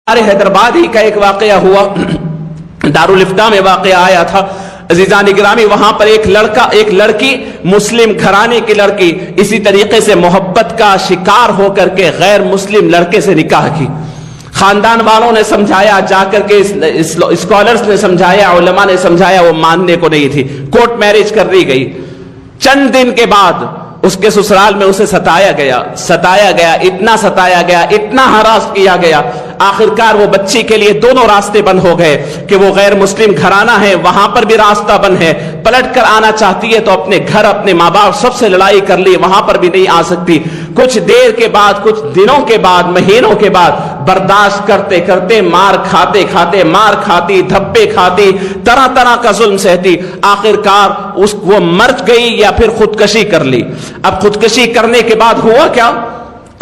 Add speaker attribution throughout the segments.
Speaker 1: حیدرآباد ہی کا ایک واقعہ ہوا، دارالفتہ میں واقعہ آیا تھا۔ عزیزان گرامی، وہاں پر ایک لڑکی مسلم گھرانے کی لڑکی اسی طریقے سے محبت کا شکار ہو کر کے غیر مسلم لڑکے سے نکاح کی۔ خاندان والوں نے سمجھایا، جا کر کے اسکالرز نے سمجھایا، علماء نے سمجھایا، وہ ماننے کو نہیں تھی، کورٹ میرج کر دی گئی۔ چند دن کے بعد اس کے سسرال میں اسے ستایا گیا، اتنا ستایا گیا، اتنا ہراس کیا گیا، آخرکار وہ بچی کے لیے دونوں راستے بند ہو گئے کہ وہ غیر مسلم گھرانہ ہے، وہاں پر بھی راستہ بند ہے، پلٹ کر آنا چاہتی ہے تو اپنے گھر اپنے ماں باپ سب سے لڑائی کر لی، وہاں پر بھی نہیں آ سکتی۔ کچھ دیر کے بعد، کچھ دنوں کے بعد، مہینوں کے بعد برداشت کرتے کرتے مار کھاتی، دھبے کھاتی، طرح طرح کا ظلم سہتی، آخرکار وہ مر گئی یا پھر خودکشی کر لی۔ اب خودکشی کرنے کے بعد ہوا کیا؟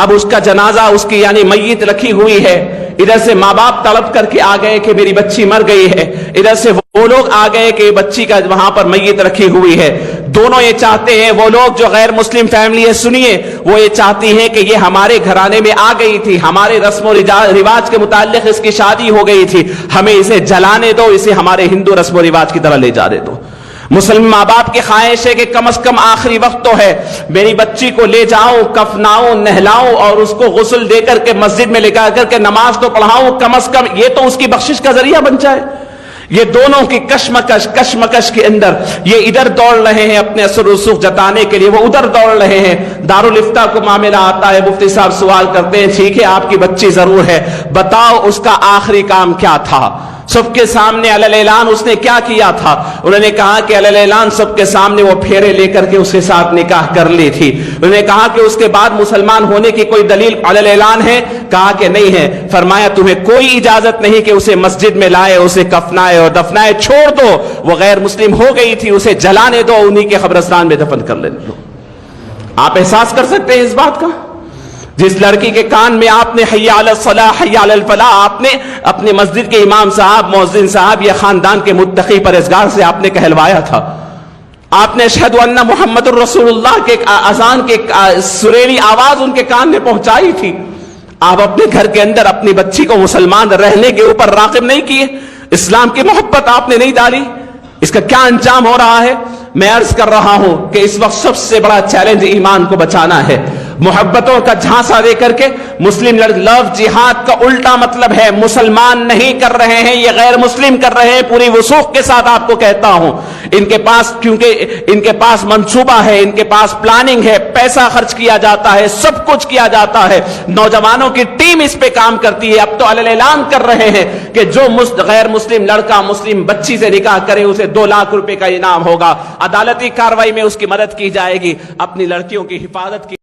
Speaker 1: اب اس کا جنازہ، اس کی یعنی میت رکھی ہوئی ہے، ادھر سے ماں باپ تڑپ کر کے آ گئے کہ میری بچی مر گئی ہے، ادھر سے وہ لوگ آ گئے کہ بچی کا وہاں پر میت رکھی ہوئی ہے۔ دونوں یہ چاہتے ہیں، وہ لوگ جو غیر مسلم فیملی ہے، سنیے، وہ یہ چاہتی ہیں کہ یہ ہمارے گھرانے میں آ گئی تھی، ہمارے رسم و رواج کے متعلق اس کی شادی ہو گئی تھی، ہمیں اسے جلانے دو، اسے ہمارے ہندو رسم و رواج کی طرح لے جانے دو۔ مسلم ماں باپ کی خواہش ہے کہ کم از کم آخری وقت تو ہے، میری بچی کو لے جاؤں، کفناؤں، نہلاؤں اور اس کو غسل دے کر کے مسجد میں لے جا کر کے نماز تو پڑھاؤں، کم از کم یہ تو اس کی بخشش کا ذریعہ بن جائے۔ یہ دونوں کی کشمکش کے اندر یہ ادھر دوڑ رہے ہیں اپنے اثر رسوخ جتانے کے لیے، وہ ادھر دوڑ رہے ہیں۔ دارالفتہ کو معاملہ آتا ہے، مفتی صاحب سوال کرتے ہیں، ٹھیک ہے آپ کی بچی ضرور ہے، بتاؤ اس کا آخری کام کیا تھا؟ سب کے سامنے علی اعلان اس نے کیا کیا تھا؟ انہوں نے کہا کہ علی اعلان سب کے سامنے وہ پھیرے لے کر کے اس کے ساتھ نکاح کر لی تھی۔ انہوں نے کہا کہ اس کے بعد مسلمان ہونے کی کوئی دلیل علی اعلان ہے؟ کہا کہ نہیں ہے۔ فرمایا تمہیں کوئی اجازت نہیں کہ اسے مسجد میں لائے، اسے کفنائے اور دفنائے، چھوڑ دو، وہ غیر مسلم ہو گئی تھی، اسے جلانے دو، انہی کے قبرستان میں دفن کر لینے دو۔ آپ احساس کر سکتے ہیں اس بات کا؟ جس لڑکی کے کان میں آپ نے حی علی الصلاح، حی علی الفلاح، آپ نے اپنے مسجد کے امام صاحب، مؤذن صاحب یا خاندان کے متقی پرہیزگار سے آپ نے کہلوایا تھا، آپ نے اشہد ان محمد الرسول اللہ کے اذان کے سریلی آواز ان کے کان میں پہنچائی تھی، آپ اپنے گھر کے اندر اپنی بچی کو مسلمان رہنے کے اوپر راغب نہیں کیے، اسلام کی محبت آپ نے نہیں ڈالی، اس کا کیا انجام ہو رہا ہے؟ میں عرض کر رہا ہوں کہ اس وقت سب سے بڑا چیلنج ایمان کو بچانا ہے۔ محبتوں کا جھانسا دے کر کے مسلم لو جہاد کا الٹا مطلب ہے، مسلمان نہیں کر رہے ہیں، یہ غیر مسلم کر رہے ہیں، پوری وثوق کے ساتھ آپ کو کہتا ہوں۔ ان کے پاس، کیونکہ ان کے پاس منصوبہ ہے، ان کے پاس پلاننگ ہے، پیسہ خرچ کیا جاتا ہے، سب کچھ کیا جاتا ہے، نوجوانوں کی ٹیم اس پہ کام کرتی ہے۔ اب تو علی اعلان کر رہے ہیں کہ جو غیر مسلم لڑکا مسلم بچی سے نکاح کرے اسے 2 لاکھ روپے کا انعام ہوگا، عدالتی کارروائی میں اس کی مدد کی جائے گی، اپنی لڑکیوں کی حفاظت کی